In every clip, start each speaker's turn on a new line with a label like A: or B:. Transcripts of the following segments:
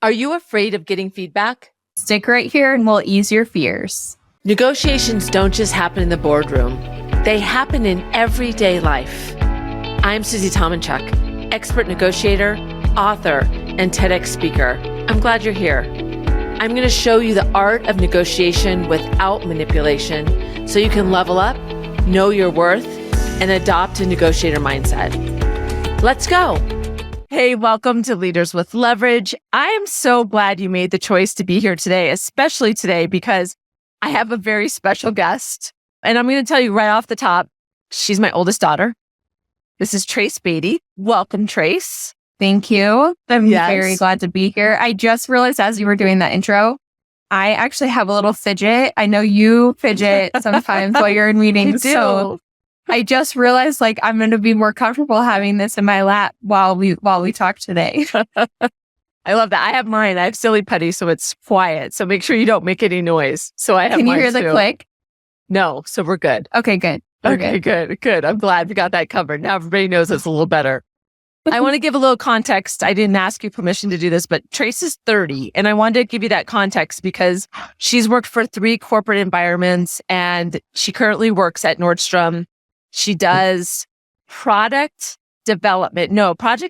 A: Are you afraid of getting feedback?
B: Stick right here and we'll ease your fears.
A: Negotiations don't just happen in the boardroom. They happen in everyday life. I'm Susie Tomenchok, expert negotiator, author, and TEDx speaker. I'm glad you're here. I'm going to show you the art of negotiation without manipulation so you can level up, know your worth, and adopt a negotiator mindset. Let's go.
B: Hey, welcome to Leaders with Leverage. I am so glad you made the choice to be here today, especially today, because I have a very special guest. And I'm going to tell you right off the top, she's my oldest daughter. This is Trace Beatty. Welcome, Trace.
C: Thank you. I'm very glad to be here. I just realized as you were doing that intro, I actually have a little fidget. I know you fidget sometimes while you're in meetings. So I just realized I'm going to be more comfortable having this in my lap while we talk today.
A: I love that. I have mine. I have silly putty, so it's quiet. So make sure you don't make any noise. So I have
C: Can you
A: mine
C: hear the
A: too.
C: click?
A: No, so we're good.
C: Okay, good.
A: Okay, good. I'm glad we got that covered. Now everybody knows it's a little better. I want to give a little context. I didn't ask you permission to do this, but Trace is 30. And I wanted to give you that context because she's worked for 3 corporate environments and she currently works at Nordstrom. She does project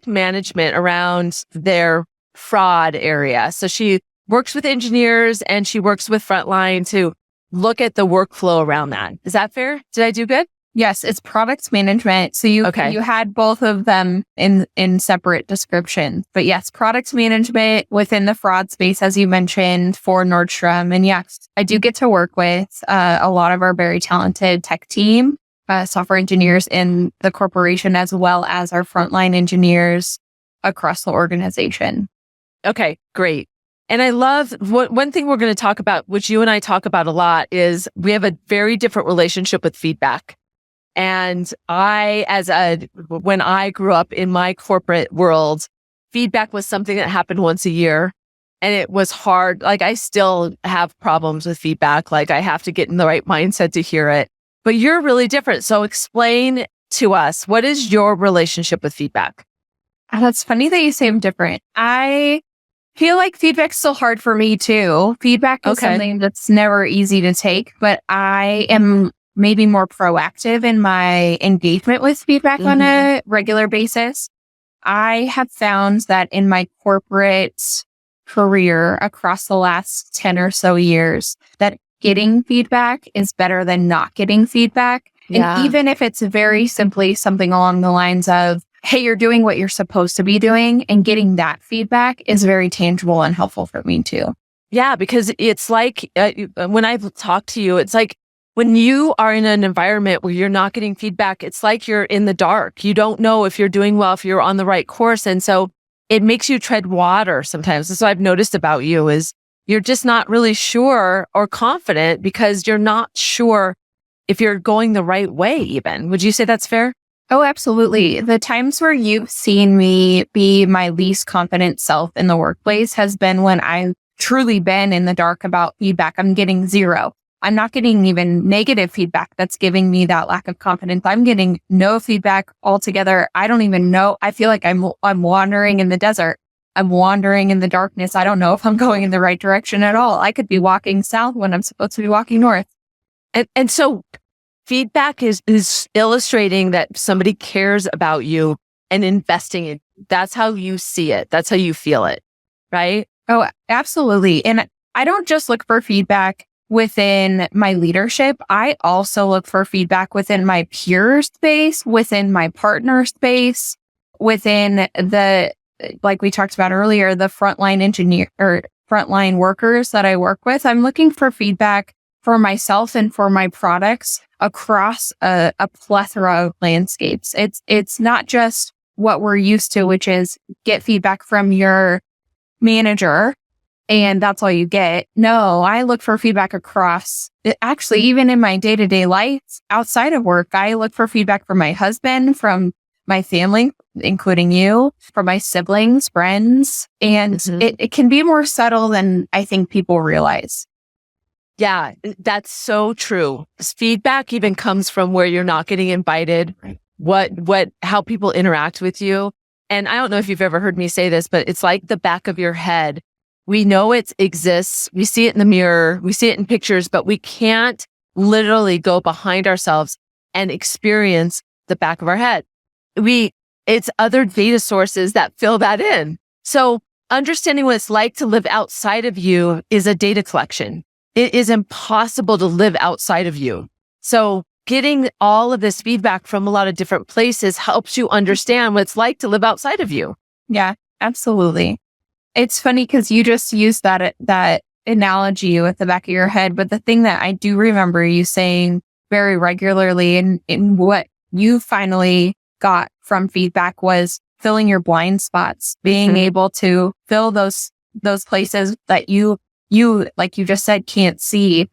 A: management around their fraud area. So she works with engineers and she works with frontline to look at the workflow around that. Is that fair? Did I do good?
C: Yes, it's product management. So you had both of them in separate descriptions. But yes, product management within the fraud space, as you mentioned, for Nordstrom. And yes, I do get to work with a lot of our very talented tech team, software engineers in the corporation, as well as our frontline engineers across the organization.
A: Okay, great. And I love one thing we're going to talk about, which you and I talk about a lot, is we have a very different relationship with feedback. And when I grew up in my corporate world, feedback was something that happened once a year and it was hard. I still have problems with feedback. I have to get in the right mindset to hear it, but you're really different. So explain to us, what is your relationship with feedback?
C: That's funny that you say I'm different. I feel like feedback's still hard for me too. Feedback is something that's never easy to take, but I am maybe more proactive in my engagement with feedback on a regular basis. I have found that in my corporate career across the last 10 or so years, that getting feedback is better than not getting feedback. Yeah. And even if it's very simply something along the lines of, hey, you're doing what you're supposed to be doing, and getting that feedback is very tangible and helpful for me too.
A: Yeah, because it's when I've talked to you, it's when you are in an environment where you're not getting feedback, it's like you're in the dark. You don't know if you're doing well, if you're on the right course. And so it makes you tread water sometimes. That's what I've noticed about you is you're just not really sure or confident because you're not sure if you're going the right way even. Would you say that's fair?
C: Oh, absolutely. The times where you've seen me be my least confident self in the workplace has been when I've truly been in the dark about feedback. I'm getting 0. I'm not getting even negative feedback that's giving me that lack of confidence. I'm getting no feedback altogether. I don't even know. I feel like I'm wandering in the desert. I'm wandering in the darkness. I don't know if I'm going in the right direction at all. I could be walking south when I'm supposed to be walking north.
A: And so feedback is illustrating that somebody cares about you and investing in. That's how you see it. That's how you feel it, right?
C: Oh, absolutely. And I don't just look for feedback within my leadership. I also look for feedback within my peer space, within my partner space, within like we talked about earlier, the frontline engineer or frontline workers that I work with. I'm looking for feedback for myself and for my products across a plethora of landscapes. It's not just what we're used to, which is get feedback from your manager and that's all you get. No, I look for feedback across, actually, even in my day-to-day life outside of work. I look for feedback from my husband, from my family, including you, from my siblings, friends, and it can be more subtle than I think people realize.
A: Yeah, that's so true. Feedback even comes from where you're not getting invited, how people interact with you. And I don't know if you've ever heard me say this, but it's like the back of your head We know it exists. We see it in the mirror. We see it in pictures, but we can't literally go behind ourselves and experience the back of our head. It's other data sources that fill that in. So understanding what it's like to live outside of you is a data collection. It is impossible to live outside of you. So getting all of this feedback from a lot of different places helps you understand what it's like to live outside of you.
C: Yeah, absolutely. It's funny because you just used that analogy with the back of your head. But the thing that I do remember you saying very regularly in what you finally got from feedback was filling your blind spots, being able to fill those places that you, like you just said, can't see.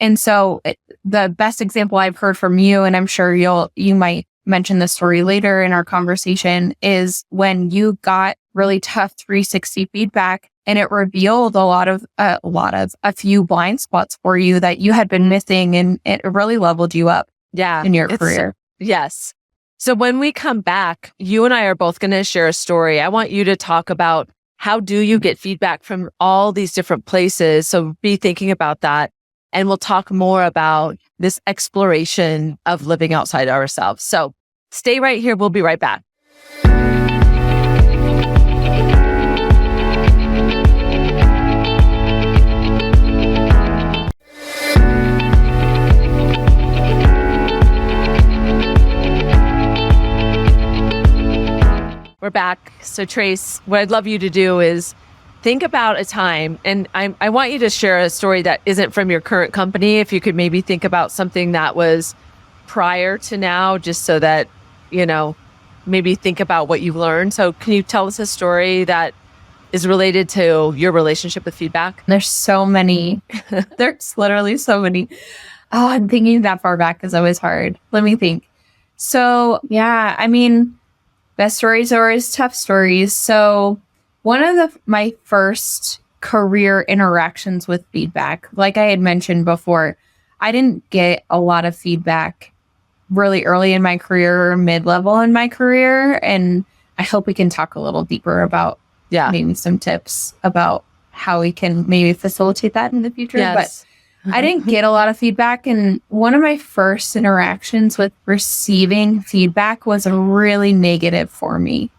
C: And so the best example I've heard from you, and I'm sure you might mention this story later in our conversation, is when you got really tough 360 feedback and it revealed a few blind spots for you that you had been missing, and it really leveled you up in your career.
A: Yes. So when we come back, you and I are both going to share a story. I want you to talk about how do you get feedback from all these different places. So be thinking about that. And we'll talk more about this exploration of living outside ourselves. So stay right here. We'll be right back. We're back. So Trace, what I'd love you to do is think about a time, and I want you to share a story that isn't from your current company. If you could maybe think about something that was prior to now, just so that, maybe think about what you've learned. So can you tell us a story that is related to your relationship with feedback?
C: There's so many. There's literally so many. Oh, I'm thinking that far back is always hard. Let me think. So yeah, best stories are always tough stories. So one of my first career interactions with feedback, like I had mentioned before, I didn't get a lot of feedback really early in my career or mid-level in my career. And I hope we can talk a little deeper about maybe some tips about how we can maybe facilitate that in the future.
A: Yes.
C: But I didn't get a lot of feedback. And one of my first interactions with receiving feedback was really negative for me.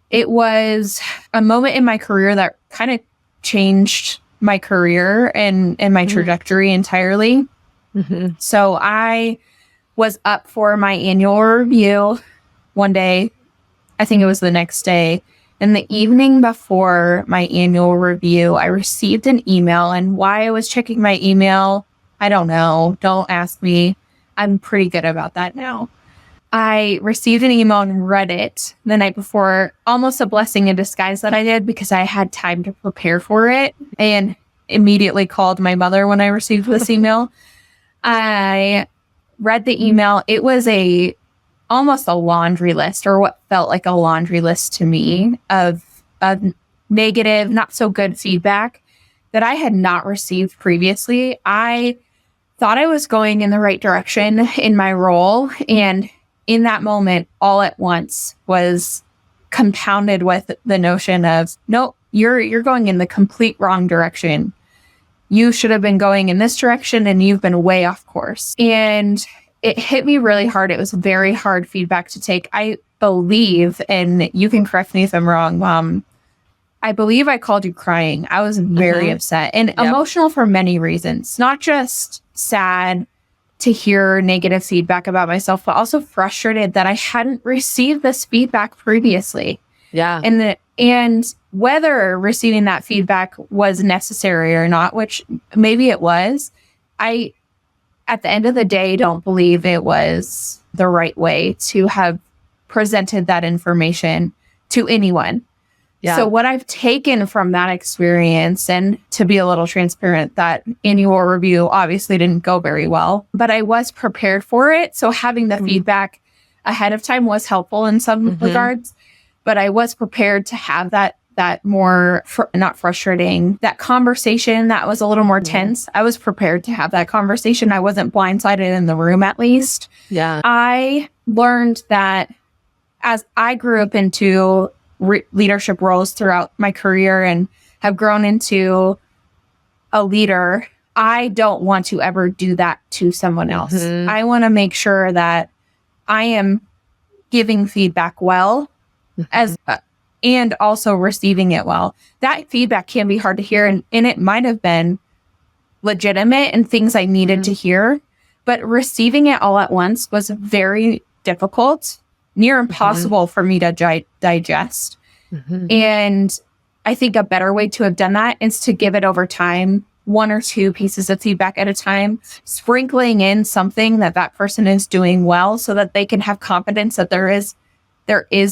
C: It was a moment in my career that kind of changed my career and my trajectory entirely. So I was up for my annual review one day. I think it was the next day. And the evening before my annual review, I received an email, and why I was checking my email, I don't know. Don't ask me. I'm pretty good about that now. I received an email and read it the night before, almost a blessing in disguise that I did because I had time to prepare for it, and immediately called my mother when I received this email. I read the email. It was almost a laundry list, or what felt like a laundry list to me, of negative, not so good feedback that I had not received previously. I thought I was going in the right direction in my role. And in that moment, all at once was compounded with the notion of, no, you're going in the complete wrong direction. You should have been going in this direction and you've been way off course. And it hit me really hard. It was very hard feedback to take. I believe, and you can correct me if I'm wrong, Mom, I believe I called you crying. I was very upset and emotional for many reasons, not just sad to hear negative feedback about myself, but also frustrated that I hadn't received this feedback previously.
A: Yeah.
C: And whether receiving that feedback was necessary or not, which maybe it was, at the end of the day, don't believe it was the right way to have presented that information to anyone. Yeah. So what I've taken from that experience, and to be a little transparent, that annual review obviously didn't go very well, but I was prepared for it. So having the feedback ahead of time was helpful in some regards, but I was prepared to have that more, not frustrating, that conversation that was a little more tense. I was prepared to have that conversation. I wasn't blindsided in the room, at least.
A: Yeah.
C: I learned that as I grew up into leadership roles throughout my career and have grown into a leader, I don't want to ever do that to someone else. I want to make sure that I am giving feedback well as and also receiving it well. That feedback can be hard to hear, and it might have been legitimate and things I needed to hear, but receiving it all at once was very difficult, near impossible for me to digest. And I think a better way to have done that is to give it over time, 1 or 2 pieces of feedback at a time, sprinkling in something that person is doing well so that they can have confidence that there is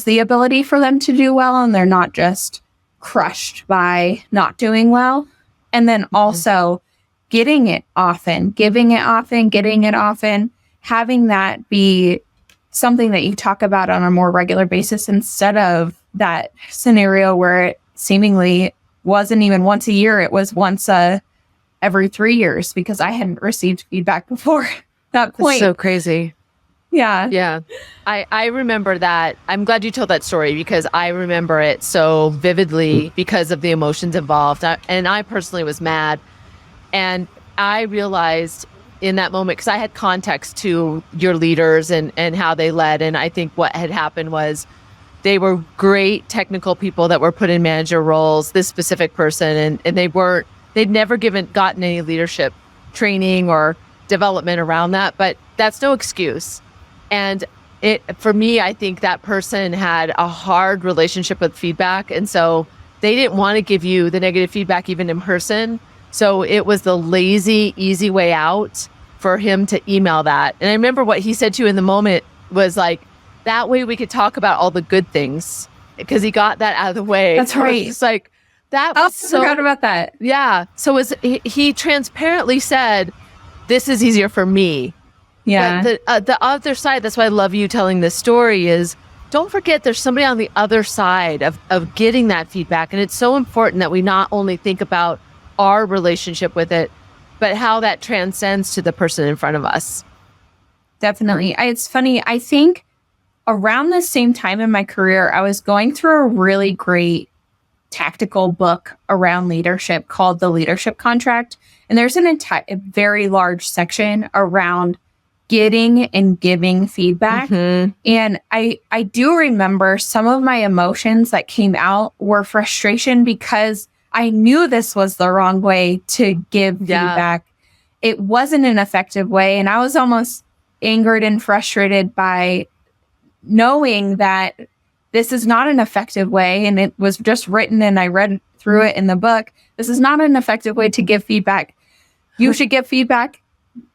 C: the ability for them to do well and they're not just crushed by not doing well. And then also getting it often, giving it often, getting it often, having that be something that you talk about on a more regular basis instead of that scenario where it seemingly wasn't even once a year. It was once every 3 years because I hadn't received feedback before that point.
A: That's so crazy.
C: Yeah.
A: Yeah. I remember that. I'm glad you told that story because I remember it so vividly because of the emotions involved. And I personally was mad. And I realized in that moment, because I had context to your leaders and how they led. And I think what had happened was they were great technical people that were put in manager roles, this specific person, and they'd never gotten any leadership training or development around that, but that's no excuse. And for me, I think that person had a hard relationship with feedback. And so they didn't want to give you the negative feedback even in person. So it was the lazy, easy way out for him to email that. And I remember what he said to you in the moment was like, that way we could talk about all the good things because he got that out of the way.
C: That's right.
A: It's like, that
C: I
A: was
C: forgot about that.
A: Yeah. So he transparently said, this is easier for me.
C: Yeah.
A: But the other side, that's why I love you telling this story is don't forget there's somebody on the other side of getting that feedback. And it's so important that we not only think about our relationship with it, but how that transcends to the person in front of us.
C: Definitely. It's funny. I think around the same time in my career, I was going through a really great tactical book around leadership called The Leadership Contract. And there's a very large section around getting and giving feedback. And I do remember some of my emotions that came out were frustration because I knew this was the wrong way to give feedback. It wasn't an effective way. And I was almost angered and frustrated by knowing that this is not an effective way. And it was just written and I read through it in the book. This is not an effective way to give feedback. You should give feedback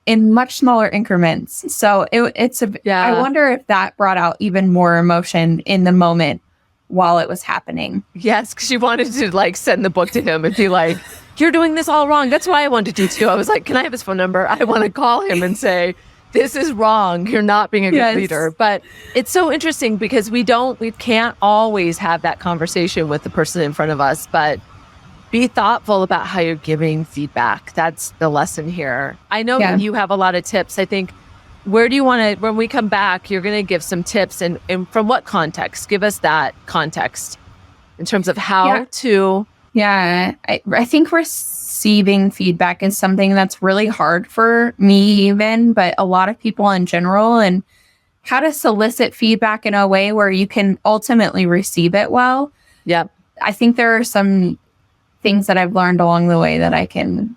C: in much smaller increments. So I wonder if that brought out even more emotion in the moment while it was happening.
A: Yes, because you wanted to send the book to him and be like, you're doing this all wrong. That's why I wanted to do too. I was like, can I have his phone number? I want to call him and say, this is wrong. You're not being a good leader. But it's so interesting because we can't always have that conversation with the person in front of us, but be thoughtful about how you're giving feedback. That's the lesson here. I know that you have a lot of tips. I think, where do you want to, when we come back, you're going to give some tips and from what context? Give us that context in terms of how to.
C: Yeah, I think receiving feedback is something that's really hard for me even, but a lot of people in general, and how to solicit feedback in a way where you can ultimately receive it well.
A: Yep.
C: I think there are some things that I've learned along the way that I can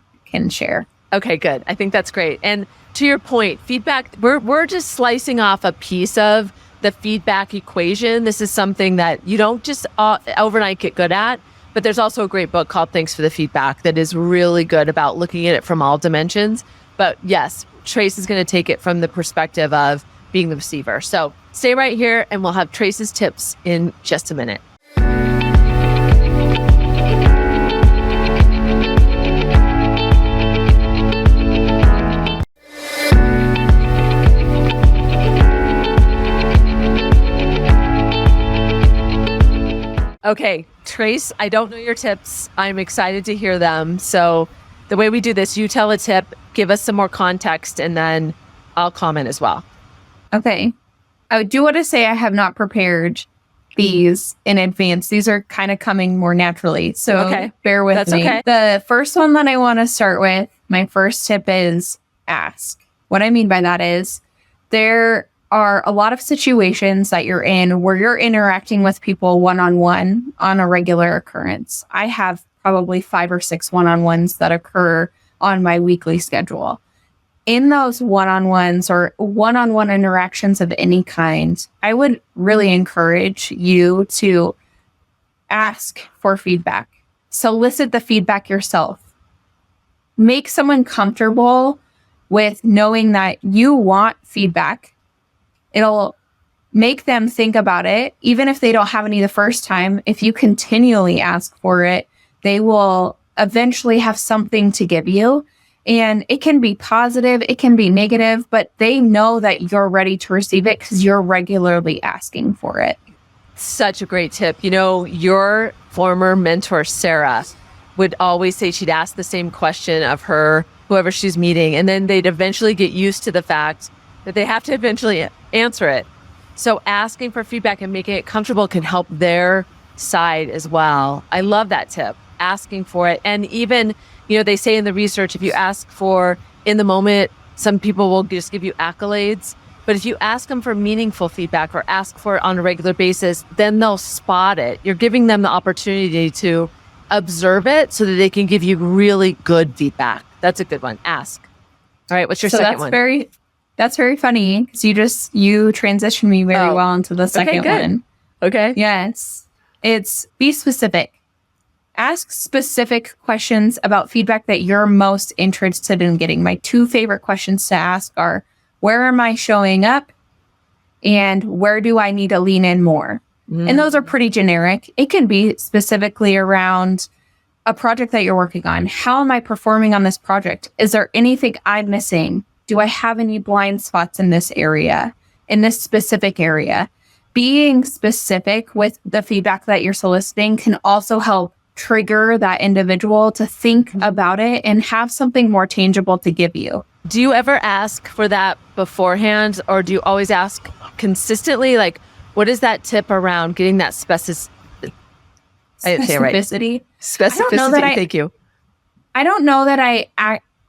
C: share.
A: Okay, good. I think that's great. And to your point, feedback, we're just slicing off a piece of the feedback equation. This is something that you don't just overnight get good at, but there's also a great book called Thanks for the Feedback that is really good about looking at it from all dimensions. But yes, Trace is going to take it from the perspective of being the receiver. So stay right here and we'll have Trace's tips in just a minute. Okay, Trace, I don't know your tips. I'm excited to hear them. So the way we do this, you tell a tip, give us some more context, and then I'll comment as well.
C: Okay. I do want to say I have not prepared these in advance. These are kind of coming more naturally. So bear with me.
B: Okay.
C: The first one that I want to start with, my first tip is ask. What I mean by that is there are a lot of situations that you're in where you're interacting with people one-on-one on a regular occurrence. I have probably 5 or 6 one-on-ones that occur on my weekly schedule. In those one-on-ones or one-on-one interactions of any kind, I would really encourage you to ask for feedback. Solicit the feedback yourself. Make someone comfortable with knowing that you want feedback. It'll make them think about it. Even if they don't have any the first time, if you continually ask for it, they will eventually have something to give you. And it can be positive, it can be negative, but they know that you're ready to receive it because you're regularly asking for it.
B: Such a great tip. You know, your former mentor, Sarah, would always say she'd ask the same question of her, whoever she's meeting, and then they'd eventually get used to the fact that they have to eventually answer it. So asking for feedback and making it comfortable can help their side as well. I love that tip, asking for it. And even, you know, they say in the research, if you ask for in the moment, some people will just give you accolades. But if you ask them for meaningful feedback or ask for it on a regular basis, then they'll spot it. You're giving them the opportunity to observe it so that they can give you really good feedback. That's a good one. Ask. All right. What's your second one?
C: That's very funny because you transitioned me very well into the second one.
B: Okay.
C: Yes. It's be specific. Ask specific questions about feedback that you're most interested in getting. My 2 favorite questions to ask are, where am I showing up? And where do I need to lean in more? And those are pretty generic. It can be specifically around a project that you're working on. How am I performing on this project? Is there anything I'm missing? Do I have any blind spots in this area, in this specific area? Being specific with the feedback that you're soliciting can also help trigger that individual to think about it and have something more tangible to give you.
B: Do you ever ask for that beforehand, or do you always ask consistently? Like, what is that tip around getting that specificity?
C: Specificity.
B: Thank you.
C: I don't know that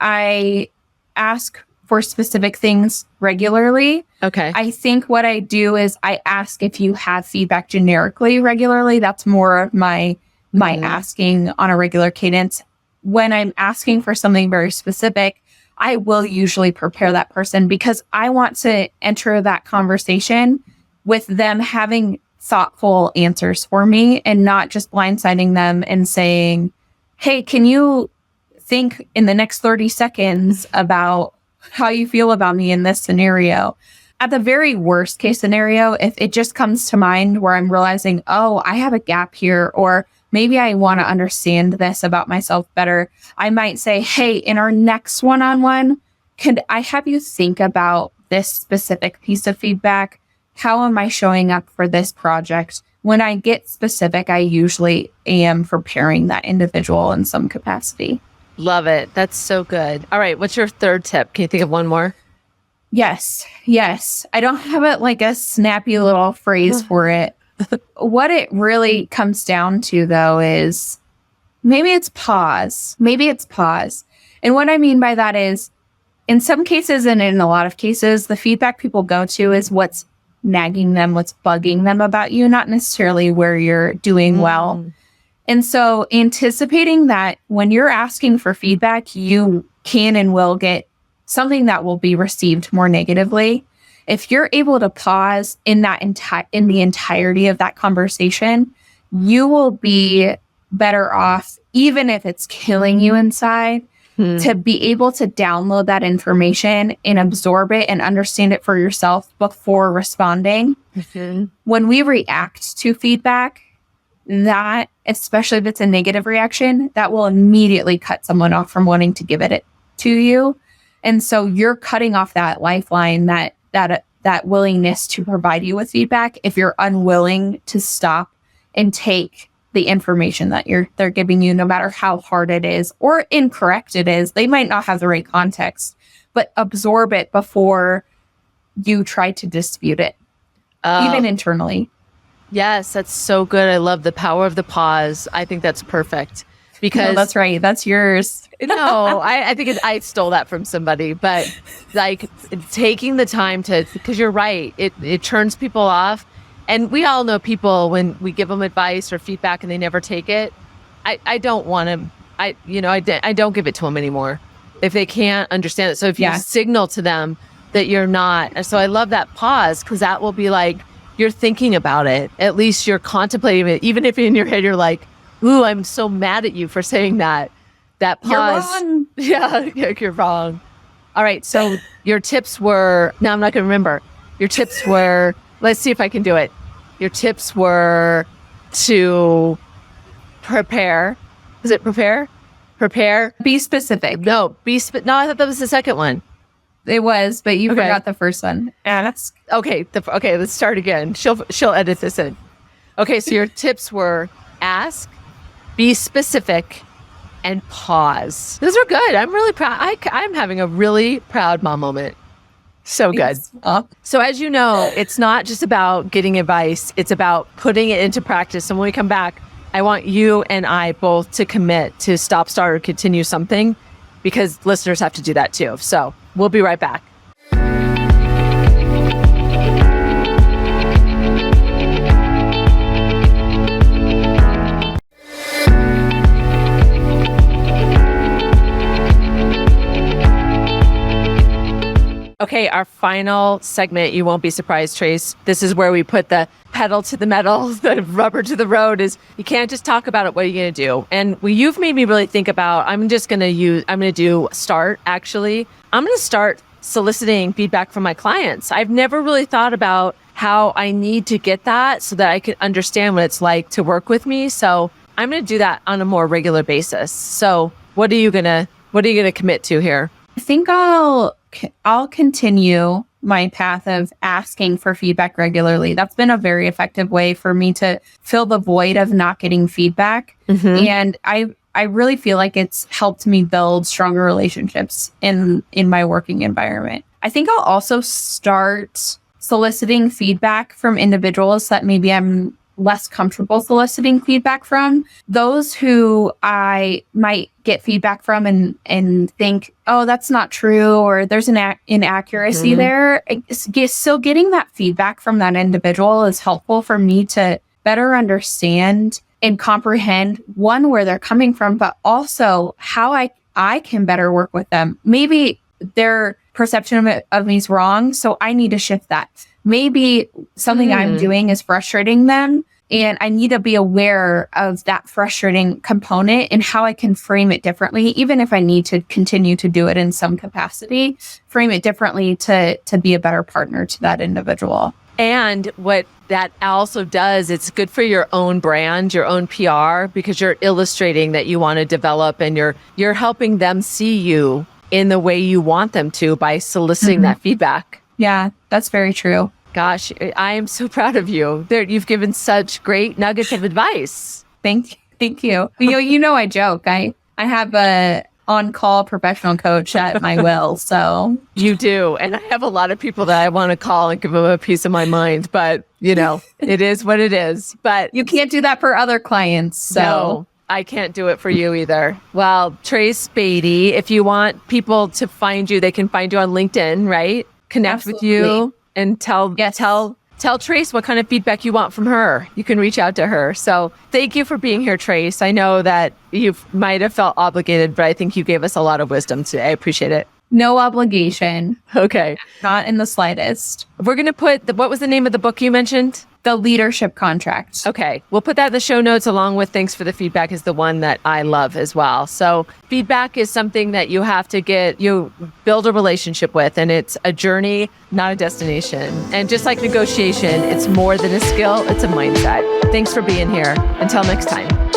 C: I ask for specific things regularly.
B: Okay.
C: I think what I do is I ask if you have feedback generically regularly. That's more of my asking on a regular cadence. When I'm asking for something very specific, I will usually prepare that person because I want to enter that conversation with them having thoughtful answers for me and not just blindsiding them and saying, hey, can you think in the next 30 seconds about how you feel about me in this scenario? At the very worst case scenario, if it just comes to mind where I'm realizing, oh, I have a gap here, or maybe I want to understand this about myself better, I might say, hey, in our next one-on-one, could I have you think about this specific piece of feedback? How am I showing up for this project? When I get specific, I usually am preparing that individual in some capacity.
B: Love it. That's so good. All right. What's your third tip? Can you think of one more?
C: Yes. I don't have it like a snappy little phrase for it. What it really comes down to, though, is maybe it's pause. And what I mean by that is, in some cases and in a lot of cases, the feedback people go to is what's nagging them, what's bugging them about you, not necessarily where you're doing well. And so anticipating that when you're asking for feedback, you can and will get something that will be received more negatively. If you're able to pause in that in the entirety of that conversation, you will be better off, even if it's killing you inside, to be able to download that information and absorb it and understand it for yourself before responding. When we react to feedback, that, especially if it's a negative reaction, that will immediately cut someone off from wanting to give it to you. And so you're cutting off that lifeline, that willingness to provide you with feedback if you're unwilling to stop and take the information that they're giving you, no matter how hard it is or incorrect it is. They might not have the right context, but absorb it before you try to dispute it, even internally.
A: Yes, that's so good. I love the power of the pause. I think that's perfect because
C: No, that's right. That's yours.
A: no, I think I stole that from somebody, but like taking the time to, because you're right, it turns people off. And we all know people when we give them advice or feedback and they never take it. I don't want to, I don't give it to them anymore if they can't understand it. So if you signal to them that you're not, so I love that pause because that will be like, you're thinking about it. At least you're contemplating it. Even if in your head, you're like, ooh, I'm so mad at you for saying that. That pause.
C: You're wrong.
A: Yeah, you're wrong. All right. So your tips were, now I'm not going to remember. Your tips were, let's see if I can do it. Your tips were to prepare. Was it prepare? Prepare.
C: Be specific.
A: No, no, I thought that was the second one.
C: It was, but you forgot the first one. Yeah, that's
A: okay. Okay, let's start again. She'll edit this in. Okay, so your tips were ask, be specific, and pause. Those are good. I'm really proud. I'm having a really proud mom moment. So good. So as you know, it's not just about getting advice. It's about putting it into practice. And when we come back, I want you and I both to commit to stop, start, or continue something because listeners have to do that too. So we'll be right back. Okay, our final segment, you won't be surprised, Trace. This is where we put the pedal to the metal, the rubber to the road is you can't just talk about it. What are you going to do? And you've made me really think about, I'm going to do start actually. I'm going to start soliciting feedback from my clients. I've never really thought about how I need to get that so that I can understand what it's like to work with me. So I'm going to do that on a more regular basis. So what are you going to commit to here?
C: I think I'll continue my path of asking for feedback regularly. That's been a very effective way for me to fill the void of not getting feedback. Mm-hmm. And I really feel like it's helped me build stronger relationships in my working environment. I think I'll also start soliciting feedback from individuals that maybe I'm less comfortable soliciting feedback from. Those who I might get feedback from and think, oh, that's not true, or there's an inaccuracy there. Still getting that feedback from that individual is helpful for me to better understand and comprehend, one, where they're coming from, but also how I can better work with them. Maybe their perception of me is wrong, so I need to shift that. Maybe something I'm doing is frustrating them, and I need to be aware of that frustrating component and how I can frame it differently, even if I need to continue to do it in some capacity, frame it differently to be a better partner to that individual.
A: And what that also does, it's good for your own brand, your own PR, because you're illustrating that you want to develop and you're helping them see you in the way you want them to by soliciting that feedback.
C: Yeah, that's very true.
A: Gosh, I am so proud of you. You've given such great nuggets of advice.
C: Thank you. You know, I joke. I have a on-call professional coach at my will, so.
A: You do. And I have a lot of people that I want to call and give them a piece of my mind, but it is what it is. But
C: you can't do that for other clients. So.
A: No, I can't do it for you either. Well, Trace Beatty, if you want people to find you, they can find you on LinkedIn, right? Connect with you and tell Trace what kind of feedback you want from her. You can reach out to her. So thank you for being here, Trace. I know that you might have felt obligated, but I think you gave us a lot of wisdom today. I appreciate it.
C: No obligation.
A: Okay.
C: Not in the slightest.
A: We're going to put, what was the name of the book you mentioned?
C: The Leadership Contract.
A: Okay. We'll put that in the show notes along with Thanks for the Feedback is the one that I love as well. So feedback is something that you have to you build a relationship with, and it's a journey, not a destination. And just like negotiation, it's more than a skill, it's a mindset. Thanks for being here. Until next time.